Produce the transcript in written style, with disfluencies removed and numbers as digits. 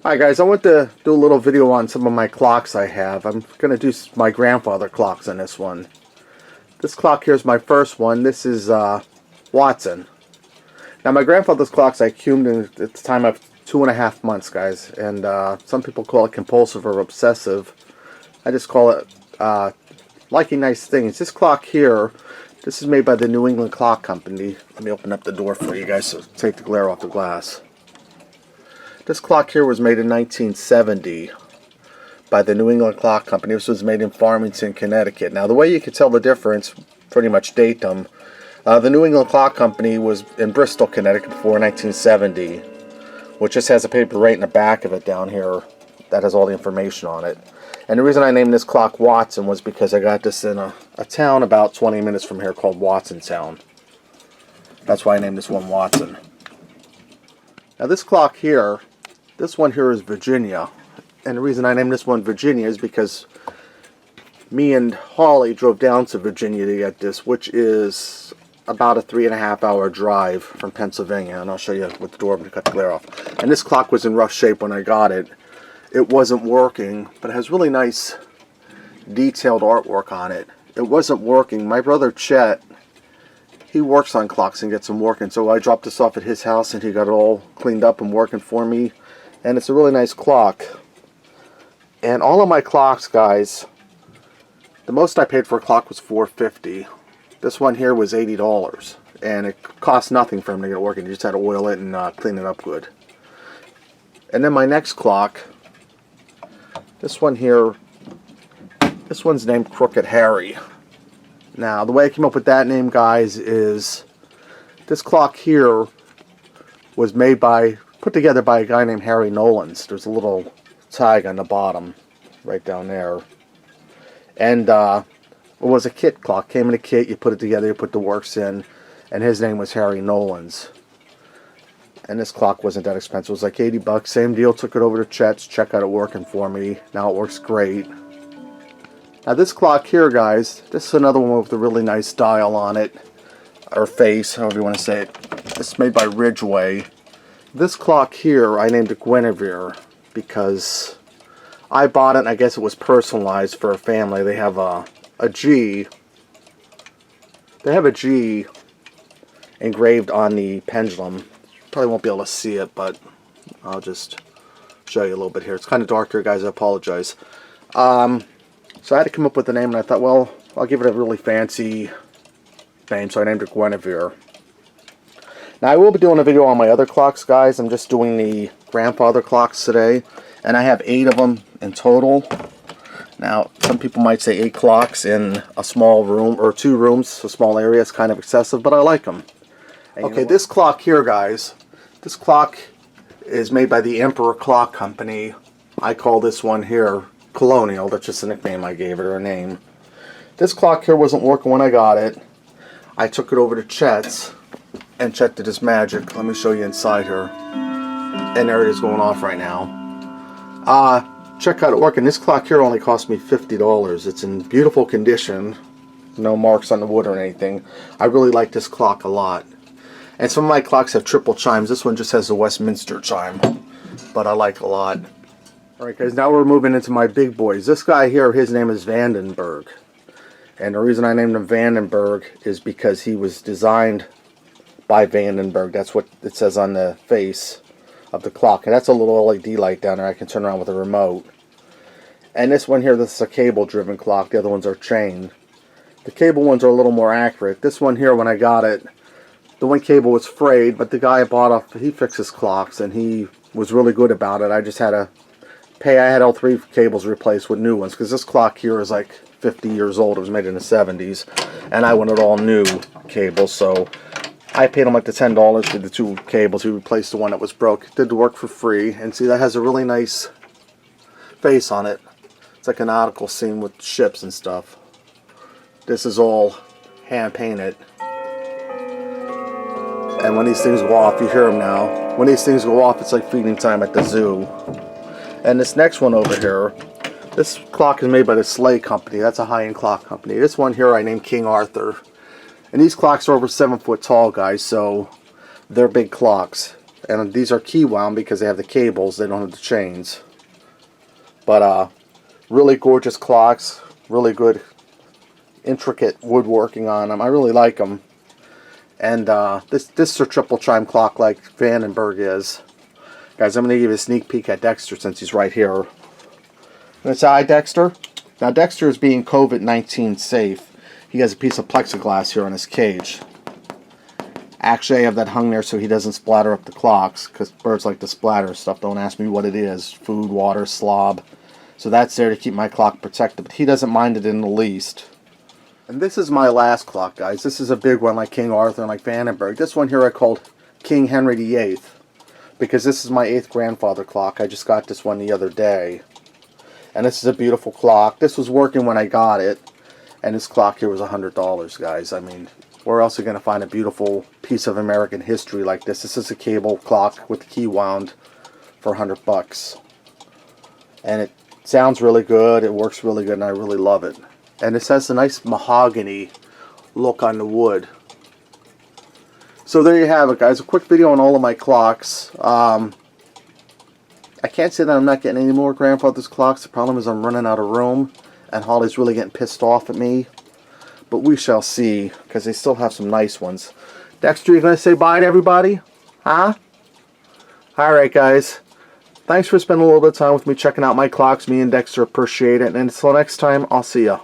Hi guys, I want to do a little video on some of my clocks I have. I'm going to do my grandfather clocks on this one. This clock here is my first one. This is Watson. Now my grandfather's clocks I cumed in at the time of 2.5 months, guys. And some people call it compulsive or obsessive. I just call it liking nice things. This clock here, this is made by the New England Clock Company. Let me open up the door for you guys to take the glare off the glass. This clock here was made in 1970 by the New England Clock Company. This was made in Farmington, Connecticut. Now the way you could tell the difference, pretty much date them, the New England Clock Company was in Bristol, Connecticut before 1970, which just has a paper right in the back of it down here that has all the information on it. And the reason I named this clock Watson was because I got this in a town about 20 minutes from here called Watsontown. That's why I named this one Watson. Now this clock here, this one here is Virginia, and the reason I named this one Virginia is because me and Holly drove down to Virginia to get this, which is about a 3.5-hour drive from Pennsylvania, and I'll show you with the door to cut the glare off. And this clock was in rough shape when I got it. It wasn't working, but it has really nice detailed artwork on it. It wasn't working. My brother Chet, he works on clocks and gets them working, so I dropped this off at his house and he got it all cleaned up and working for me. And it's a really nice clock. And all of my clocks, guys, the most I paid for a clock was $4.50. This one here was $80, and it cost nothing for him to get it working. You just had to oil it and clean it up good. And then my next clock, this one here, this one's named Crooked Harry. Now, the way I came up with that name, guys, is this clock here was put together by a guy named Harry Nolans. There's a little tag on the bottom, right down there. And it was a kit clock. Came in a kit, you put it together, you put the works in, and his name was Harry Nolans. And this clock wasn't that expensive. It was like 80 bucks. Same deal, took it over to Chet's. Chet got it working for me. Now it works great. Now this clock here, guys, this is another one with a really nice dial on it, or face, however you want to say it. This is made by Ridgeway. This clock here, I named it Guinevere because I bought it and I guess it was personalized for a family. They have a G. They have a G engraved on the pendulum. You probably won't be able to see it, but I'll just show you a little bit here. It's kind of dark here, guys. I apologize. So I had to come up with a name, and I thought, well, I'll give it a really fancy name, so I named it Guinevere. Now, I will be doing a video on my other clocks, guys. I'm just doing the grandfather clocks today, and I have 8 of them in total. Now, some people might say 8 clocks in a small room, or 2 rooms, a small area. It's kind of excessive, but I like them. Okay, this clock here, guys, this clock is made by the Emperor Clock Company. I call this one here Colonial. That's just a nickname I gave it, or a name. This clock here wasn't working when I got it. I took it over to Chet's, and Chet did his magic. Let me show you inside here. And there it is going off right now. Check out it working. This clock here only cost me $50. It's in beautiful condition. No marks on the wood or anything. I really like this clock a lot. And some of my clocks have triple chimes. This one just has the Westminster chime, but I like it a lot. Alright guys, now we're moving into my big boys. This guy here, his name is Vandenberg. And the reason I named him Vandenberg is because he was designed by Vandenberg. That's what it says on the face of the clock. And that's a little LED light down there I can turn around with a remote. And this one here, this is a cable driven clock. The other ones are chain. The cable ones are a little more accurate. This one here, when I got it, the one cable was frayed, but the guy I bought off, he fixes clocks and he was really good about it. I just had to pay. I had all 3 cables replaced with new ones because this clock here is like 50 years old. It was made in the 70s, and I wanted all new cables, so I paid him like the $10 for the 2 cables. He replaced the one that was broke. Did the work for free, and see, that has a really nice face on it. It's like a nautical scene with ships and stuff. This is all hand painted. And when these things go off, you hear them now. When these things go off, it's like feeding time at the zoo. And this next one over here, this clock is made by the Sleigh Company. That's a high-end clock company. This one here I named King Arthur. And these clocks are over 7 foot tall, guys, so they're big clocks. and these are key wound because they have the cables, they don't have the chains. But really gorgeous clocks, really good intricate woodworking on them. I really like them. And this is a triple chime clock like Vandenberg is. Guys, I'm going to give you a sneak peek at Dexter since he's right here. I'm going to say hi, Dexter. Now, Dexter is being COVID-19 safe. He has a piece of plexiglass here on his cage. Actually, I have that hung there so he doesn't splatter up the clocks, because birds like to splatter stuff. Don't ask me what it is. Food, water, slob. So that's there to keep my clock protected, but he doesn't mind it in the least. And this is my last clock, guys. This is a big one like King Arthur and like Vandenberg. This one here I called King Henry VIII, because this is my 8th grandfather clock. I just got this one the other day. And this is a beautiful clock. This was working when I got it. And this clock here was $100, guys. I mean, where else are you going to find a beautiful piece of American history like this? This is a cable clock with the key wound for $100. And it sounds really good. It works really good, and I really love it. And this has a nice mahogany look on the wood. So there you have it, guys. A quick video on all of my clocks. I can't say that I'm not getting any more grandfather's clocks. The problem is I'm running out of room, and Holly's really getting pissed off at me. But we shall see, because they still have some nice ones. Dexter, you going to say bye to everybody? Huh? Alright, guys. Thanks for spending a little bit of time with me checking out my clocks. Me and Dexter appreciate it. And until next time, I'll see ya.